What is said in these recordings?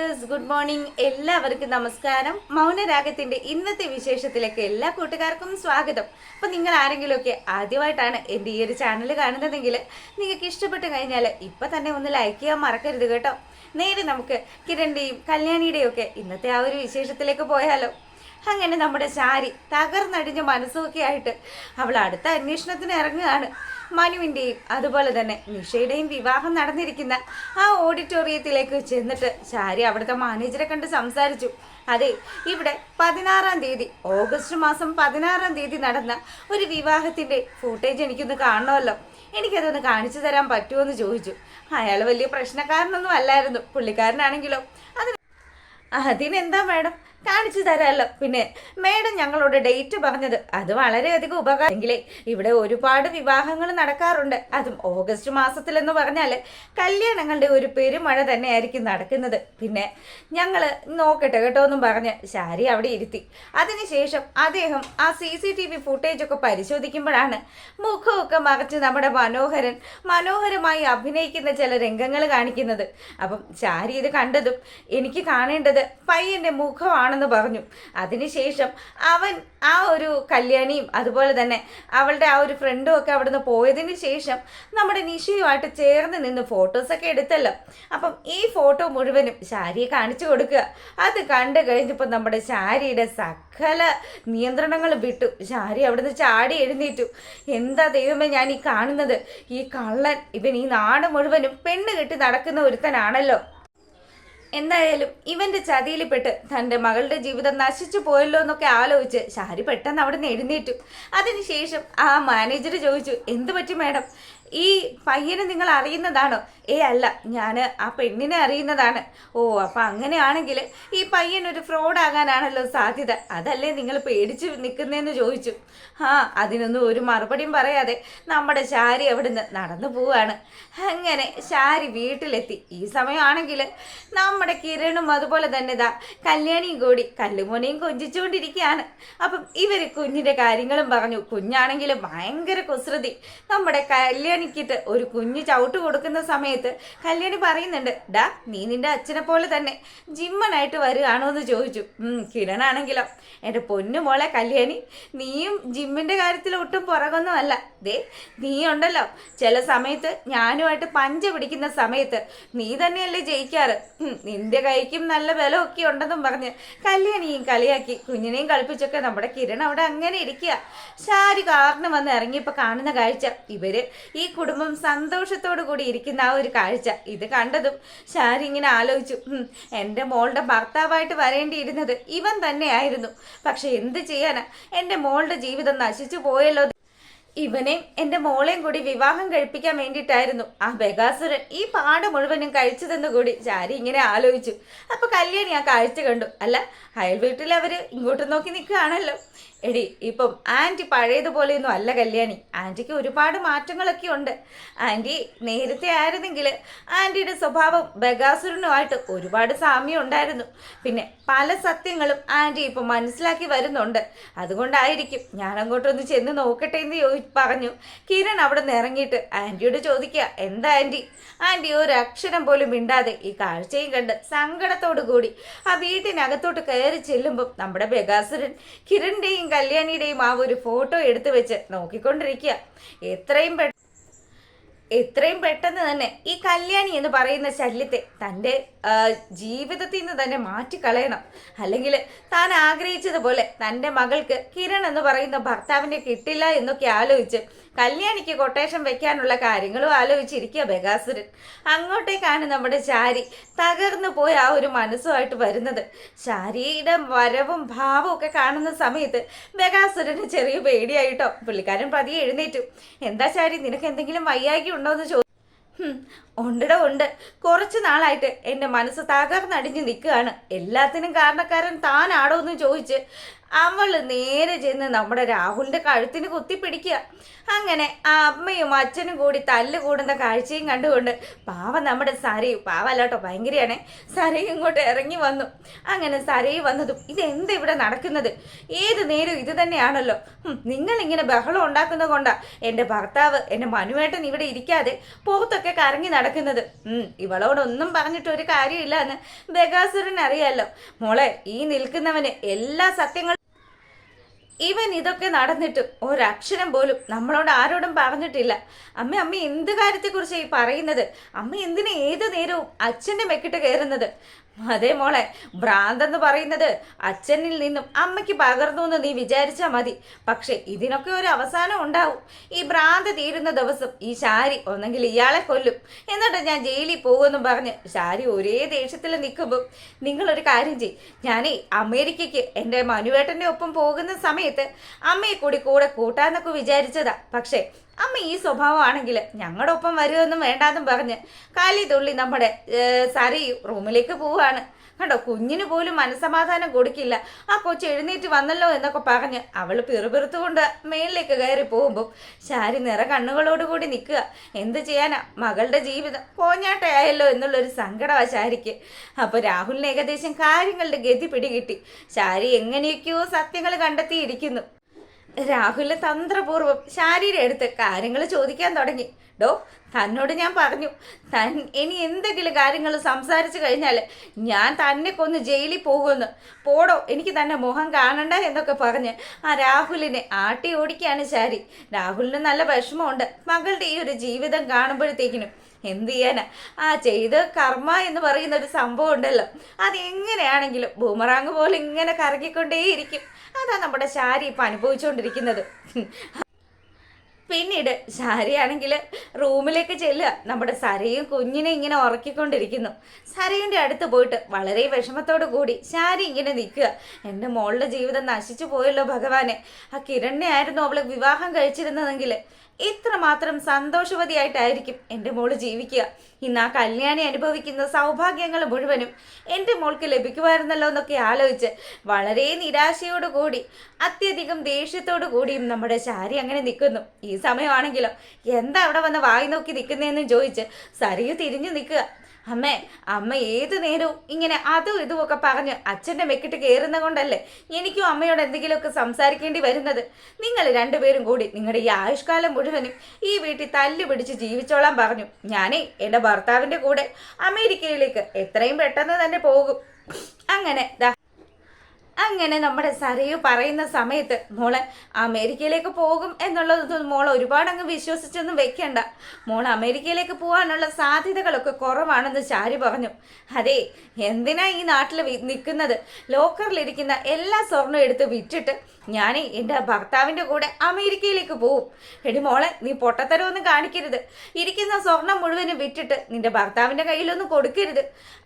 Viewers, good morning. എല്ലാവർക്കും നമസ്കാരം. മൗനരാഗത്തിന്റെ ഇന്നത്തെ വിശേഷത്തിലേക്ക് എല്ലാ കൂട്ടുകാർക്കും സ്വാഗതം. അപ്പൊ നിങ്ങൾ ആരെങ്കിലുമൊക്കെ ആദ്യമായിട്ടാണ് എൻ്റെ ഈ ഒരു ചാനൽ കാണുന്നതെങ്കിൽ നിങ്ങൾക്ക് ഇഷ്ടപ്പെട്ട് കഴിഞ്ഞാൽ ഇപ്പൊ തന്നെ ഒന്ന് ലൈക്ക് ചെയ്യാൻ മറക്കരുത് കേട്ടോ. നേരെ നമുക്ക് കിരണിന്റെയും കല്യാണിയുടെയും ഒക്കെ ഇന്നത്തെ ആ ഒരു വിശേഷത്തിലേക്ക് പോയാലോ. അങ്ങനെ നമ്മുടെ ശാരി തകർന്നടിഞ്ഞ മനസ്സൊക്കെ ആയിട്ട് അവൾ അടുത്ത അന്വേഷണത്തിന് ഇറങ്ങുകയാണ്. മനുവിൻ്റെയും അതുപോലെ തന്നെ നിഷയുടെയും വിവാഹം നടന്നിരിക്കുന്ന ആ ഓഡിറ്റോറിയത്തിലേക്ക് ചെന്നിട്ട് ശാരി അവിടുത്തെ മാനേജറെ കണ്ട് സംസാരിച്ചു. അതെ, ഇവിടെ 16-ാം തീയതി, ഓഗസ്റ്റ് മാസം 16-ാം തീയതി നടന്ന ഒരു വിവാഹത്തിൻ്റെ ഫൂട്ടേജ് എനിക്കൊന്ന് കാണണമല്ലോ, എനിക്കതൊന്ന് കാണിച്ചു തരാൻ പറ്റുമോ എന്ന് ചോദിച്ചു. അയാൾ വലിയ പ്രശ്നക്കാരനൊന്നും അല്ലായിരുന്നു. പുള്ളിക്കാരനാണെങ്കിലോ അതിനെന്താ മാഡം, കാണിച്ചു തരാമല്ലോ. പിന്നെ മേഡം ഞങ്ങളോട് ഡേറ്റ് പറഞ്ഞത് അത് വളരെയധികം ഉപകാരമെങ്കിലേ ഇവിടെ ഒരുപാട് വിവാഹങ്ങൾ നടക്കാറുണ്ട്. അതും ഓഗസ്റ്റ് മാസത്തിലെന്ന് പറഞ്ഞാൽ കല്യാണങ്ങളുടെ ഒരു പെരുമഴ തന്നെയായിരിക്കും നടക്കുന്നത്. പിന്നെ ഞങ്ങൾ നോക്കട്ടെ കേട്ടോ എന്നും പറഞ്ഞ് ശാരി അവിടെ ഇരുത്തി. അതിനുശേഷം അദ്ദേഹം ആ CCTV ഫുട്ടേജൊക്കെ പരിശോധിക്കുമ്പോഴാണ് മുഖമൊക്കെ മറച്ച് നമ്മുടെ മനോഹരമായി അഭിനയിക്കുന്ന ചില രംഗങ്ങൾ കാണിക്കുന്നത്. അപ്പം ശാരി ഇത് കണ്ടതും എനിക്ക് കാണേണ്ടത് പയ്യൻ്റെ മുഖമാണ് പറഞ്ഞു. അതിനുശേഷം അവൻ ആ ഒരു കല്യാണിയും അതുപോലെ തന്നെ അവളുടെ ആ ഒരു ഫ്രണ്ടും ഒക്കെ അവിടുന്ന് പോയതിന് ശേഷം നമ്മുടെ നിഷയുമായിട്ട് ചേർന്ന് നിന്ന് ഫോട്ടോസൊക്കെ എടുത്തല്ലോ. അപ്പം ഈ ഫോട്ടോ മുഴുവനും ശാരിയെ കാണിച്ചു കൊടുക്കുക. അത് കണ്ടു കഴിഞ്ഞപ്പോൾ നമ്മുടെ ശാരിയുടെ സകല നിയന്ത്രണങ്ങൾ വിട്ടു. ശാരി അവിടുന്ന് ചാടി എഴുന്നേറ്റു. എന്താ ദൈവമേ ഞാൻ ഈ കാണുന്നത്, ഈ കള്ളൻ ഇവൻ ഈ നാട് മുഴുവനും പെണ്ണ് കെട്ടി നടക്കുന്ന ഒരുത്തനാണല്ലോ. എന്തായാലും ഇവന്റെ ചതിയിൽപ്പെട്ട് തൻ്റെ മകളുടെ ജീവിതം നശിച്ചു പോയല്ലോ എന്നൊക്കെ ആലോചിച്ച് ശാരി പെട്ടെന്ന് അവിടെ നിന്ന് എഴുന്നേറ്റു. അതിനുശേഷം ആ മാനേജർ ചോദിച്ചു, എന്ത് പറ്റി മാഡം, ഈ പയ്യനെ നിങ്ങൾ അറിയുന്നതാണോ? അല്ല, ഞാൻ ആ പെണ്ണിനെ അറിയുന്നതാണ്. ഓ, അപ്പം അങ്ങനെയാണെങ്കിൽ ഈ പയ്യൻ ഒരു ഫ്രോഡാകാനാണല്ലോ സാധ്യത, അതല്ലേ നിങ്ങൾ പേടിച്ച് നിൽക്കുന്നതെന്ന് ചോദിച്ചു. അതിനൊന്നും ഒരു മറുപടിയും പറയാതെ നമ്മുടെ ശാരി അവിടുന്ന് നടന്നു പോവാണ്. അങ്ങനെ ശാരി വീട്ടിലെത്തി. ഈ സമയമാണെങ്കിൽ നമ്മുടെ കിരണും അതുപോലെ തന്നെ കല്യാണിയും കൂടി കല്ലുമോനെയും കൊഞ്ചിച്ചുകൊണ്ടിരിക്കുകയാണ്. അപ്പം ഇവർ കുഞ്ഞിൻ്റെ കാര്യങ്ങളും പറഞ്ഞു. കുഞ്ഞാണെങ്കിൽ ഭയങ്കര കുസൃതി. നമ്മുടെ കല്യാണിക്കിട്ട് ഒരു കുഞ്ഞ് ചവിട്ട് കൊടുക്കുന്ന സമയത്ത് കല്യാണി പറയുന്നുണ്ട്, നീ നിന്റെ അച്ഛനെ പോലെ തന്നെ ജിമ്മനായിട്ട് വരികയാണോ എന്ന് ചോദിച്ചു. കിരണാണെങ്കിലോ, എൻ്റെ പൊന്നു മോളെ കല്യാണി, നീയും ജിമ്മിൻ്റെ കാര്യത്തിൽ ഒട്ടും പുറകൊന്നുമല്ല. നീ ഉണ്ടല്ലോ ചില സമയത്ത് ഞാനുമായിട്ട് പഞ്ച പിടിക്കുന്ന സമയത്ത് നീ തന്നെയല്ലേ ജയിക്കാറ്, നിന്റെ കൈക്കും നല്ല ബലമൊക്കെ ഉണ്ടെന്നും പറഞ്ഞ് കല്യാണിയും കളിയാക്കി കുഞ്ഞിനെയും കളിപ്പിച്ചൊക്കെ നമ്മുടെ കിരൺ അവിടെ അങ്ങനെ ഇരിക്കുക. ശാരി കാരണം വന്ന് ഇറങ്ങിയപ്പോൾ കാണുന്ന കാഴ്ച, ഇവര് ഈ കുടുംബം സന്തോഷത്തോടു കൂടി ഇരിക്കുന്ന ആ ഒരു കാഴ്ച. ഇത് കണ്ടതും ശാരി ഇങ്ങനെ ആലോചിച്ചു, എൻ്റെ മോളുടെ ഭർത്താവായിട്ട് വരേണ്ടിയിരുന്നത് ഇവൻ തന്നെയായിരുന്നു. പക്ഷെ എന്ത് ചെയ്യാനാ, എൻ്റെ മോളുടെ ജീവിതം നശിച്ചു പോയല്ലോ. ഇവനെയും എൻ്റെ മോളെയും കൂടി വിവാഹം കഴിപ്പിക്കാൻ വേണ്ടിയിട്ടായിരുന്നു ആ ബഗാസുരൻ ഈ പാട് മുഴുവനും കഴിച്ചതെന്ന് കൂടി ശാരി ഇങ്ങനെ ആലോചിച്ചു. അപ്പൊ കല്യാണി ആ കാഴ്ച കണ്ടു. അല്ല, അയൽ വീട്ടിൽ അവര് ഇങ്ങോട്ട് നോക്കി നിൽക്കുകയാണല്ലോ. എടി, ഇപ്പം ആൻറ്റി പഴയതുപോലെയൊന്നും അല്ല കല്യാണി, ആൻറ്റിക്ക് ഒരുപാട് മാറ്റങ്ങളൊക്കെ ഉണ്ട്. ആൻറ്റി നേരത്തെ ആയിരുന്നെങ്കിൽ ആൻറ്റിയുടെ സ്വഭാവം ബഗാസുരനുമായിട്ട് ഒരുപാട് സാമ്യം ഉണ്ടായിരുന്നു. പിന്നെ പല സത്യങ്ങളും ആൻറ്റി ഇപ്പം മനസ്സിലാക്കി വരുന്നുണ്ട്. അതുകൊണ്ടായിരിക്കും ഞാൻ അങ്ങോട്ടൊന്ന് ചെന്ന് നോക്കട്ടെ എന്ന് പറഞ്ഞു. കിരൺ അവിടെ നിന്ന് ഇറങ്ങിയിട്ട് ആൻറ്റിയോട് ചോദിക്കുക, എന്താ ആൻറ്റി? ആൻറ്റി ഒരു അക്ഷരം പോലും മിണ്ടാതെ ഈ കാഴ്ചയും കണ്ട് സങ്കടത്തോടു കൂടി ആ വീട്ടിനകത്തോട്ട് കയറി ചെല്ലുമ്പം നമ്മുടെ ബഗാസുരൻ കിരണിൻ്റെയും കല്യാണിയുടെയും ആ ഒരു ഫോട്ടോ എടുത്തു വെച്ച് നോക്കിക്കൊണ്ടിരിക്കുക. എത്രയും പെട്ടെന്ന് തന്നെ ഈ കല്യാണി എന്ന് പറയുന്ന ശല്യത്തെ തൻ്റെ ജീവിതത്തിൽ നിന്ന് തന്നെ മാറ്റിക്കളയണം. അല്ലെങ്കിൽ താൻ ആഗ്രഹിച്ചതുപോലെ തൻ്റെ മകൾക്ക് കിരൺ എന്ന് പറയുന്ന ഭർത്താവിനെ കിട്ടില്ല എന്നൊക്കെ ആലോചിച്ച് കല്യാണിക്ക് കൊട്ടേഷൻ വെക്കാനുള്ള കാര്യങ്ങളും ആലോചിച്ചിരിക്കുക ബഗാസുരൻ. അങ്ങോട്ടേക്കാണ് നമ്മുടെ ശാരി തകർന്നു പോയ ആ ഒരു മനസ്സുമായിട്ട് വരുന്നത്. ശാരിയുടെ വരവും ഭാവവും ഒക്കെ കാണുന്ന സമയത്ത് ബഗാസുരന് ചെറിയ പേടിയായിട്ടോ. പുള്ളിക്കാരൻ പതിയെ എഴുന്നേറ്റു. എന്താ ശാരി, നിനക്ക് എന്തെങ്കിലും വയ്യായ്ക ഉണ്ടോ എന്ന് ചോദിച്ചു. ഉണ്ടടോ ഉണ്ട്, കുറച്ച് നാളായിട്ട് എൻ്റെ മനസ്സ് തകർന്നടിഞ്ഞ് നിൽക്കുകയാണ്. എല്ലാത്തിനും കാരണക്കാരൻ താനാടോ എന്ന് ചോദിച്ച് അവള് നേരെ ചെന്ന് നമ്മുടെ രാഹുലിന്റെ കഴുത്തിന് കുത്തിപ്പിടിക്കുക. അങ്ങനെ ആ അമ്മയും അച്ഛനും കൂടി തല്ല് കൂടുന്ന കാഴ്ചയും കണ്ടുകൊണ്ട് പാവ നമ്മുടെ സരയും, പാവല്ലോട്ടോ ഭയങ്കരയാണേ, സരയും ഇങ്ങോട്ട് ഇറങ്ങി വന്നു. അങ്ങനെ സരയും വന്നതും ഇതെന്താ ഇവിടെ നടക്കുന്നത്, ഏത് നേരം ഇത് തന്നെയാണല്ലോ, നിങ്ങൾ ഇങ്ങനെ ബഹളം ഉണ്ടാക്കുന്നത് കൊണ്ടാ എൻ്റെ ഭർത്താവ് എൻ്റെ മനുവേട്ടൻ ഇവിടെ ഇരിക്കാതെ പുറത്തൊക്കെ കറങ്ങി നടക്കുന്നത്. ഇവളോടൊന്നും പറഞ്ഞിട്ട് ഒരു കാര്യമില്ല എന്ന് ബഗാസുരൻ അറിയാലോ. മോളെ, ഈ നിൽക്കുന്നവന് എല്ലാ സത്യങ്ങളും, ഇവൻ ഇതൊക്കെ നടന്നിട്ട് ഒരക്ഷരം പോലും നമ്മളോട് ആരോടും പറഞ്ഞിട്ടില്ല. അമ്മ എന്ത് കാര്യത്തെക്കുറിച്ച് ഈ പറയുന്നത്? അമ്മ എന്തിനാ ഏത് നേരവും അച്ഛൻ്റെ മെക്കിട്ട് കയറുന്നത്? അതേ മോളെ, ഭ്രാന്തെന്ന് പറയുന്നത് അച്ഛനിൽ നിന്നും അമ്മയ്ക്ക് പകർന്നു എന്ന് നീ വിചാരിച്ചാൽ മതി. പക്ഷെ ഇതിനൊക്കെ ഒരു അവസാനം ഉണ്ടാവും. ഈ ഭ്രാന്ത് തീരുന്ന ദിവസം ഈ ശാരി ഒന്നെങ്കിൽ ഇയാളെ കൊല്ലും, എന്നിട്ട് ഞാൻ ജയിലിൽ പോകുമെന്നും പറഞ്ഞ് ശാരി ഒരേ ദേഷ്യത്തിൽ നിൽക്കുമ്പോൾ നിങ്ങളൊരു കാര്യം ചെയ്യും, ഞാനേ അമേരിക്കയ്ക്ക് എൻ്റെ മനുവേട്ടൻ്റെ ഒപ്പം പോകുന്ന സമയത്ത് അമ്മയെ കൂടെ കൂട്ടാന്നൊക്കെ വിചാരിച്ചതാ. പക്ഷേ അമ്മ ഈ സ്വഭാവമാണെങ്കിൽ ഞങ്ങളുടെ ഒപ്പം വരുമെന്നും വേണ്ടാന്നും പറഞ്ഞ് കാലി തുള്ളി നമ്മുടെ സരയു റൂമിലേക്ക് പോവാണ്. കണ്ടോ, കുഞ്ഞിന് പോലും മനസ്സമാധാനം കൊടുക്കില്ല. ആ കൊച്ചു എഴുന്നേറ്റ് വന്നല്ലോ എന്നൊക്കെ പറഞ്ഞ് അവൾ പിറുപിറുത്തുകൊണ്ട് മേളിലേക്ക് കയറി പോകുമ്പോൾ ശാരി നിറ കണ്ണുകളോടുകൂടി നിൽക്കുക. എന്ത് ചെയ്യാനാ, മകളുടെ ജീവിതം കോഞ്ഞാട്ടയായല്ലോ എന്നുള്ളൊരു സങ്കടമാണ് ശാരിക്ക്. അപ്പോൾ രാഹുലിന് ഏകദേശം കാര്യങ്ങളുടെ ഗതി പിടികിട്ടി. ശാരി എങ്ങനെയൊക്കെയോ സത്യങ്ങൾ കണ്ടെത്തിയിരിക്കുന്നു. രാഹുല് തന്ത്രപൂർവ്വം ശാരിയുടെ അടുത്ത് കാര്യങ്ങൾ ചോദിക്കാൻ തുടങ്ങി. ഡോ, തന്നോട് ഞാൻ പറഞ്ഞു, താൻ ഇനി എന്തെങ്കിലും കാര്യങ്ങൾ സംസാരിച്ചു കഴിഞ്ഞാൽ ഞാൻ തന്നെ കൊന്ന് ജയിലിൽ പോകുമെന്ന്. പോടോ, എനിക്ക് തന്നെ മുഖം കാണണ്ട എന്നൊക്കെ പറഞ്ഞ് ആ രാഹുലിനെ ആട്ടി ഓടിക്കുകയാണ് ശാരി. രാഹുലിന് നല്ല വിഷമമുണ്ട് മകളുടെ ഈ ഒരു ജീവിതം കാണുമ്പോഴത്തേക്കിനും. എന്ത് ചെയ്യാനാ, ആ ചെയ്ത് കർമ്മ എന്ന് പറയുന്ന ഒരു സംഭവം ഉണ്ടല്ലോ, അത് എങ്ങനെയാണെങ്കിലും ബൂമറാങ് പോലെ ഇങ്ങനെ കറങ്ങിക്കൊണ്ടേയിരിക്കും. അതാ നമ്മുടെ ശാരി ഇപ്പം അനുഭവിച്ചുകൊണ്ടിരിക്കുന്നത്. പിന്നീട് ശാരിയാണെങ്കിൽ റൂമിലേക്ക് ചെല്ലുക. നമ്മുടെ സരയും കുഞ്ഞിനെ ഇങ്ങനെ ഉറക്കിക്കൊണ്ടിരിക്കുന്നു. സരയുടെ അടുത്ത് പോയിട്ട് വളരെ വിഷമത്തോടു കൂടി ശാരി ഇങ്ങനെ നിൽക്കുക. എൻ്റെ മോളുടെ ജീവിതം നശിച്ചു പോയല്ലോ ഭഗവാനെ, ആ കിരണിനെ ആയിരുന്നു അവള് വിവാഹം കഴിച്ചിരുന്നതെങ്കിൽ ഇത്രമാത്രം സന്തോഷവതിയായിട്ടായിരിക്കും എൻ്റെ മോള് ജീവിക്കുക. ഇന്ന് ആ കല്യാണി അനുഭവിക്കുന്ന സൗഭാഗ്യങ്ങൾ മുഴുവനും എൻ്റെ മോൾക്ക് ലഭിക്കുമായിരുന്നല്ലോ എന്നൊക്കെ ആലോചിച്ച് വളരെ നിരാശയോടു കൂടി അത്യധികം ദേഷ്യത്തോടു കൂടിയും നമ്മുടെ ശാരി അങ്ങനെ നിൽക്കുന്നു. ഈ സമയമാണെങ്കിലോ എന്താ അവിടെ വന്ന് വായി നോക്കി നിൽക്കുന്നതെന്ന് ചോദിച്ച് സരയു തിരിഞ്ഞു നിൽക്കുക. അമ്മ ഏതു നേരവും ഇങ്ങനെ അതും ഇതുമൊക്കെ പറഞ്ഞ് അച്ഛൻ്റെ മെക്കിട്ട് കയറുന്ന കൊണ്ടല്ലേ എനിക്കും അമ്മയോട് എന്തെങ്കിലുമൊക്കെ സംസാരിക്കേണ്ടി വരുന്നത്. നിങ്ങൾ രണ്ടുപേരും കൂടി നിങ്ങളുടെ ഈ ആയുഷ്കാലം മുഴുവനും ഈ വീട്ടിൽ തല്ലു പിടിച്ച് ജീവിച്ചോളാൻ പറഞ്ഞു. ഞാനേ എൻ്റെ ഭർത്താവിൻ്റെ കൂടെ അമേരിക്കയിലേക്ക് എത്രയും പെട്ടെന്ന് തന്നെ പോകും. അങ്ങനെ നമ്മുടെ സരയു പറയുന്ന സമയത്ത് മോളെ അമേരിക്കയിലേക്ക് പോകും എന്നുള്ളത് മോൾ ഒരുപാട് അങ്ങ് വിശ്വസിച്ചൊന്നും വെക്കണ്ട. മോൾ അമേരിക്കയിലേക്ക് പോകാനുള്ള സാധ്യതകളൊക്കെ കുറവാണെന്ന് ശാരി പറഞ്ഞു. അതെ, എന്തിനാ ഈ നാട്ടിൽ നിൽക്കുന്നത്? ലോക്കറിലിരിക്കുന്ന എല്ലാ സ്വർണ്ണവും എടുത്ത് വിറ്റിട്ട് ഞാൻ എൻ്റെ ഭർത്താവിൻ്റെ കൂടെ അമേരിക്കയിലേക്ക് പോവും. എടി മോളെ, നീ പൊട്ടത്തരമൊന്നും കാണിക്കരുത്. ഇരിക്കുന്ന സ്വർണം മുഴുവനും വിറ്റിട്ട് നിന്റെ ഭർത്താവിൻ്റെ കയ്യിലൊന്നും കൊടുക്കരുത്.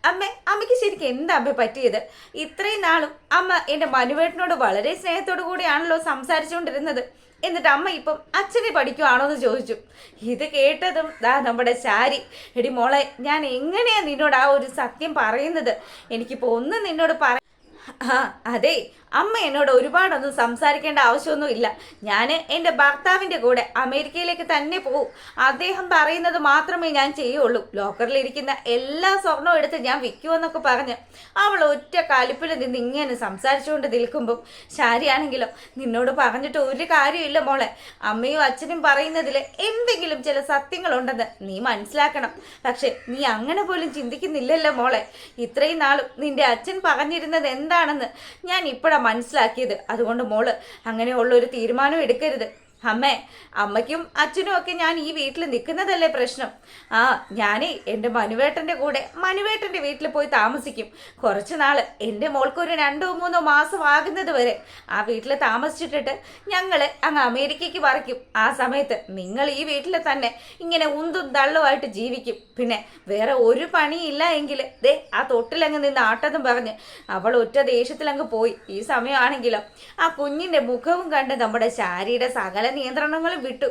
അമ്മയ്ക്ക് ശരിക്കും എന്താ അമ്മ പറ്റിയത്? ഇത്രയും നാളും അമ്മ എൻ്റെ മനുവേട്ടനോട് വളരെ സ്നേഹത്തോടു കൂടിയാണല്ലോ സംസാരിച്ചുകൊണ്ടിരുന്നത്. എന്നിട്ട് അമ്മ ഇപ്പം അച്ഛനെ പഠിക്കുവാണോ എന്ന് ചോദിച്ചു. ഇത് കേട്ടതും നമ്മുടെ ശാരി, എടി മോളെ, ഞാൻ എങ്ങനെയാ നിന്നോട് ആ ഒരു സത്യം പറയുന്നത്? എനിക്കിപ്പോൾ ഒന്നും നിന്നോട് അതെ, അമ്മ എന്നോട് ഒരുപാടൊന്നും സംസാരിക്കേണ്ട ആവശ്യമൊന്നും ഇല്ല. ഞാൻ എൻ്റെ ഭർത്താവിൻ്റെ കൂടെ അമേരിക്കയിലേക്ക് തന്നെ പോവും. അദ്ദേഹം പറയുന്നത് മാത്രമേ ഞാൻ ചെയ്യുള്ളൂ. ലോക്കറിലിരിക്കുന്ന എല്ലാ സ്വർണവും എടുത്ത് ഞാൻ വിൽക്കുമെന്നൊക്കെ പറഞ്ഞ് അവൾ ഒറ്റ കാലിപ്പിൽ നിന്ന് ഇങ്ങനെ സംസാരിച്ചുകൊണ്ട് നിൽക്കുമ്പോൾ ശാരിയാണെങ്കിലും നിന്നോട് പറഞ്ഞിട്ട് ഒരു കാര്യമില്ല മോളെ. അമ്മയും അച്ഛനും പറയുന്നതിൽ എന്തെങ്കിലും ചില സത്യങ്ങളുണ്ടെന്ന് നീ മനസ്സിലാക്കണം. പക്ഷെ നീ അങ്ങനെ പോലും ചിന്തിക്കുന്നില്ലല്ലോ മോളെ. ഇത്രയും നാളും നിന്റെ അച്ഛൻ പറഞ്ഞിരുന്നത് എന്താണെന്ന് ഞാൻ ഇപ്പോഴാണ് മനസ്സിലാക്കിയത്. അതുകൊണ്ട് മോള് അങ്ങനെയുള്ള ഒരു തീരുമാനം എടുക്കരുത്. അമ്മയ്ക്കും അച്ഛനും ഒക്കെ ഞാൻ ഈ വീട്ടിൽ നിൽക്കുന്നതല്ലേ പ്രശ്നം. ഞാനേ എൻ്റെ മനുവേട്ടൻ്റെ കൂടെ മനുവേട്ടൻ്റെ വീട്ടിൽ പോയി താമസിക്കും. കുറച്ച് നാൾ എൻ്റെ മോൾക്കൊരു 2-3 മാസം ആകുന്നത് വരെ ആ വീട്ടിൽ താമസിച്ചിട്ടിട്ട് ഞങ്ങൾ അങ്ങ് അമേരിക്കയ്ക്ക് പറിക്കും. ആ സമയത്ത് നിങ്ങൾ ഈ വീട്ടിൽ തന്നെ ഇങ്ങനെ ഉന്തും തള്ളുമായിട്ട് ജീവിക്കും. പിന്നെ വേറെ ഒരു പണിയില്ല എങ്കിൽ ദേ ആ തൊട്ടിലങ്ങ് നിന്ന് ആട്ടതും പറഞ്ഞ് അവൾ ഒറ്റ ദേഷ്യത്തിലങ്ങ് പോയി. ഈ സമയമാണെങ്കിലും ആ കുഞ്ഞിൻ്റെ മുഖവും കണ്ട് നമ്മുടെ ശാരിയുടെ സകല നിയന്ത്രണങ്ങളും വിട്ടു.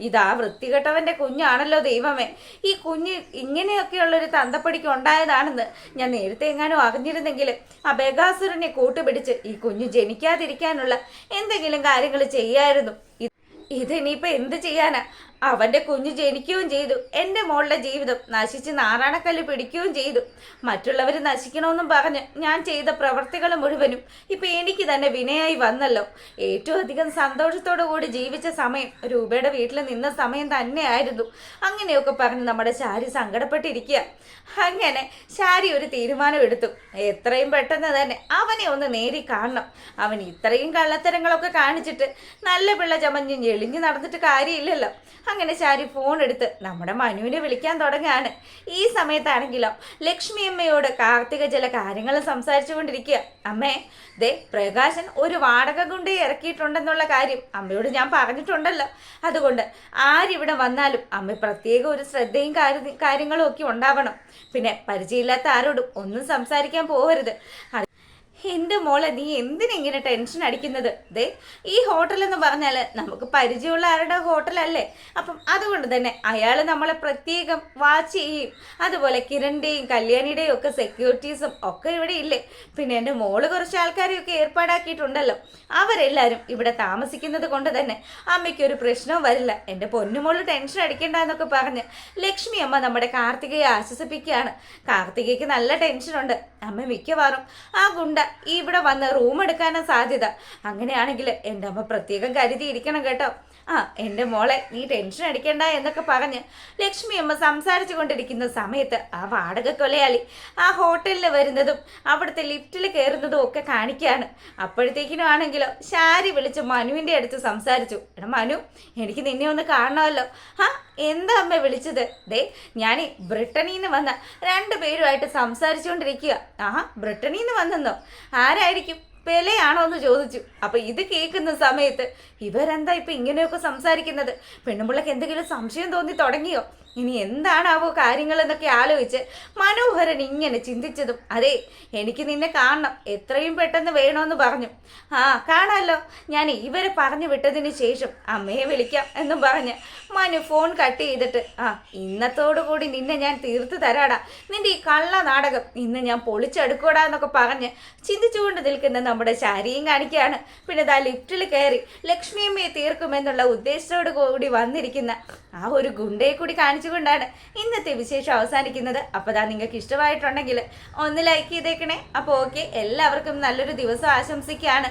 ഇതാ വൃത്തികെട്ടവന്റെ കുഞ്ഞാണല്ലോ ദൈവമേ. ഈ കുഞ്ഞ് ഇങ്ങനെയൊക്കെയുള്ളൊരു തന്തപ്പടിക്ക് ഉണ്ടായതാണെന്ന് ഞാൻ നേരത്തെ എങ്ങാനും അറിഞ്ഞിരുന്നെങ്കിൽ ആ ബഗാസുരനെ കൂട്ടുപിടിച്ച് ഈ കുഞ്ഞ് ജനിക്കാതിരിക്കാനുള്ള എന്തെങ്കിലും കാര്യങ്ങൾ ചെയ്യായിരുന്നു. ഇതിനിയിപ്പോ എന്ത് ചെയ്യാനാ? അവന്റെ കുഞ്ഞ് ജനിക്കുകയും ചെയ്തു, എൻ്റെ മോളുടെ ജീവിതം നശിച്ച് നാറാണക്കല്ല് പിടിക്കുകയും ചെയ്തു. മറ്റുള്ളവർ നശിക്കണമെന്നും പറഞ്ഞ് ഞാൻ ചെയ്ത പ്രവർത്തികൾ മുഴുവനും ഇപ്പൊ എനിക്ക് തന്നെ വിനയായി വന്നല്ലോ. ഏറ്റവും അധികം സന്തോഷത്തോടു കൂടി ജീവിച്ച സമയം രൂപയുടെ വീട്ടിൽ നിന്ന സമയം തന്നെയായിരുന്നു. അങ്ങനെയൊക്കെ പറഞ്ഞ് നമ്മുടെ ശാരി സങ്കടപ്പെട്ടിരിക്കുക. അങ്ങനെ ശാരി ഒരു തീരുമാനം എടുത്തു. എത്രയും പെട്ടെന്ന് തന്നെ അവനെ ഒന്ന് നേരി കാണണം. അവൻ ഇത്രയും കള്ളത്തരങ്ങളൊക്കെ കാണിച്ചിട്ട് നല്ല പിള്ള ചമഞ്ഞ് ഞെളിഞ്ഞു നടന്നിട്ട് കാര്യമില്ലല്ലോ. അങ്ങനെ ശാരി ഫോൺ എടുത്ത് നമ്മുടെ മനുവിനെ വിളിക്കാൻ തുടങ്ങുകയാണ്. ഈ സമയത്താണെങ്കിലോ ലക്ഷ്മി അമ്മയോട് കാർത്തിക ചില കാര്യങ്ങൾ സംസാരിച്ചു കൊണ്ടിരിക്കുക. അമ്മേ, ദേ പ്രകാശൻ ഒരു വാടക ഗുണ്ടയെ ഇറക്കിയിട്ടുണ്ടെന്നുള്ള കാര്യം അമ്മയോട് ഞാൻ പറഞ്ഞിട്ടുണ്ടല്ലോ. അതുകൊണ്ട് ആരിവിടെ വന്നാലും അമ്മ പ്രത്യേക ഒരു ശ്രദ്ധയും കാര്യങ്ങളും ഒക്കെ ഉണ്ടാവണം. പിന്നെ പരിചയമില്ലാത്ത ആരോടും ഒന്നും സംസാരിക്കാൻ പോകരുത്. എൻ്റെ മോളെ, നീ എന്തിനിങ്ങനെ ടെൻഷൻ അടിക്കുന്നത്? ദേ ഈ ഹോട്ടൽ എന്ന് പറഞ്ഞാൽ നമുക്ക് പരിചയമുള്ള ആരുടെ ഹോട്ടലല്ലേ. അപ്പം അതുകൊണ്ട് തന്നെ അയാൾ നമ്മളെ പ്രത്യേകം വാച്ച് ചെയ്യും. അതുപോലെ കിരണിൻ്റെയും കല്യാണിയുടെയും ഒക്കെ സെക്യൂരിറ്റീസും ഒക്കെ ഇവിടെ ഇല്ലേ. പിന്നെ എൻ്റെ മോള് കുറച്ച് ആൾക്കാരെയൊക്കെ ഏർപ്പാടാക്കിയിട്ടുണ്ടല്ലോ. അവരെല്ലാവരും ഇവിടെ താമസിക്കുന്നത് കൊണ്ട് തന്നെ അമ്മയ്ക്ക് ഒരു പ്രശ്നവും വരില്ല. എൻ്റെ പൊന്നുമോള് ടെൻഷൻ അടിക്കണ്ട എന്നൊക്കെ പറഞ്ഞ് ലക്ഷ്മി അമ്മ നമ്മുടെ കാർത്തികയെ ആശ്വസിപ്പിക്കുകയാണ്. കാർത്തികയ്ക്ക് നല്ല ടെൻഷനുണ്ട്. അമ്മ മിക്കവാറും ആ ഗുണ്ട ഇവിടെ വന്ന് റൂം എടുക്കാനാ സാധ്യത. അങ്ങനെയാണെങ്കിൽ എൻ്റെ അമ്മ പ്രത്യേകം കരുതിയിരിക്കണം കേട്ടോ. എൻ്റെ മോളെ, നീ ടെൻഷൻ അടിക്കണ്ട എന്നൊക്കെ പറഞ്ഞ് ലക്ഷ്മി അമ്മ സംസാരിച്ചു കൊണ്ടിരിക്കുന്ന സമയത്ത് ആ വാടക കൊലയാളി ആ ഹോട്ടലിൽ വരുന്നതും അവിടുത്തെ ലിഫ്റ്റിൽ കയറുന്നതും ഒക്കെ കാണിക്കുകയാണ്. അപ്പോഴത്തേക്കിനും ആണെങ്കിലോ ശാരി വിളിച്ച് മനുവിൻ്റെ അടുത്ത് സംസാരിച്ചു. എടാ മനു, എനിക്ക് നിന്നെ ഒന്ന് കാണണമല്ലോ. എന്താ അമ്മ വിളിച്ചത്? ദേ ഞാൻ ബ്രിട്ടനിൽ നിന്ന് വന്ന 2 പേരുമായിട്ട് സംസാരിച്ചുകൊണ്ടിരിക്കുക. ബ്രിട്ടനിൽ നിന്ന് വന്നെന്നോ? ആരായിരിക്കും? പെലയാണോ എന്ന് ചോദിച്ചു. അപ്പൊ ഇത് കേൾക്കുന്ന സമയത്ത് ഇവരെന്താ ഇപ്പൊ ഇങ്ങനെയൊക്കെ സംസാരിക്കുന്നത്? പെണ്ണുമ്പിള്ളക്ക് എന്തെങ്കിലും സംശയം തോന്നി തുടങ്ങിയോ? ഇനി എന്താണാവോ കാര്യങ്ങൾ എന്നൊക്കെ ആലോചിച്ച് മനോഹരൻ ഇങ്ങനെ ചിന്തിച്ചതും, അതെ എനിക്ക് നിന്നെ കാണണം, എത്രയും പെട്ടെന്ന് വേണമെന്ന് പറഞ്ഞു. കാണാമല്ലോ, ഞാൻ ഇവരെ പറഞ്ഞു വിട്ടതിന് ശേഷം അമ്മയെ വിളിക്കാം എന്നും പറഞ്ഞ് മനു ഫോൺ കട്ട് ചെയ്തിട്ട് ഇന്നത്തോടു കൂടി നിന്നെ ഞാൻ തീർത്തു തരാടാ, നിന്റെ ഈ കള്ള നാടകം ഇന്ന് ഞാൻ പൊളിച്ചെടുക്കൂടാ എന്നൊക്കെ പറഞ്ഞ് ചിന്തിച്ചുകൊണ്ട് നിൽക്കുന്ന നമ്മുടെ ശാരിയും കാണിക്കുകയാണ്. പിന്നെ ദാ ലിഫ്റ്റിൽ കയറി ലക്ഷ്മിയമ്മയെ തീർക്കുമെന്നുള്ള ഉദ്ദേശത്തോടു കൂടി വന്നിരിക്കുന്ന ആ ഒരു ഗുണ്ടയെ കൂടി കാണിച്ചുകൊണ്ടാണ് ഇന്നത്തെ വിശേഷം അവസാനിക്കുന്നത്. അപ്പോൾ ദാ നിങ്ങൾക്ക് ഇഷ്ടമായിട്ടുണ്ടെങ്കിൽ ഒന്ന് ലൈക്ക് ചെയ്തേക്കണേ. അപ്പോൾ ഓക്കെ, എല്ലാവർക്കും നല്ലൊരു ദിവസം ആശംസിക്കുകയാണ്.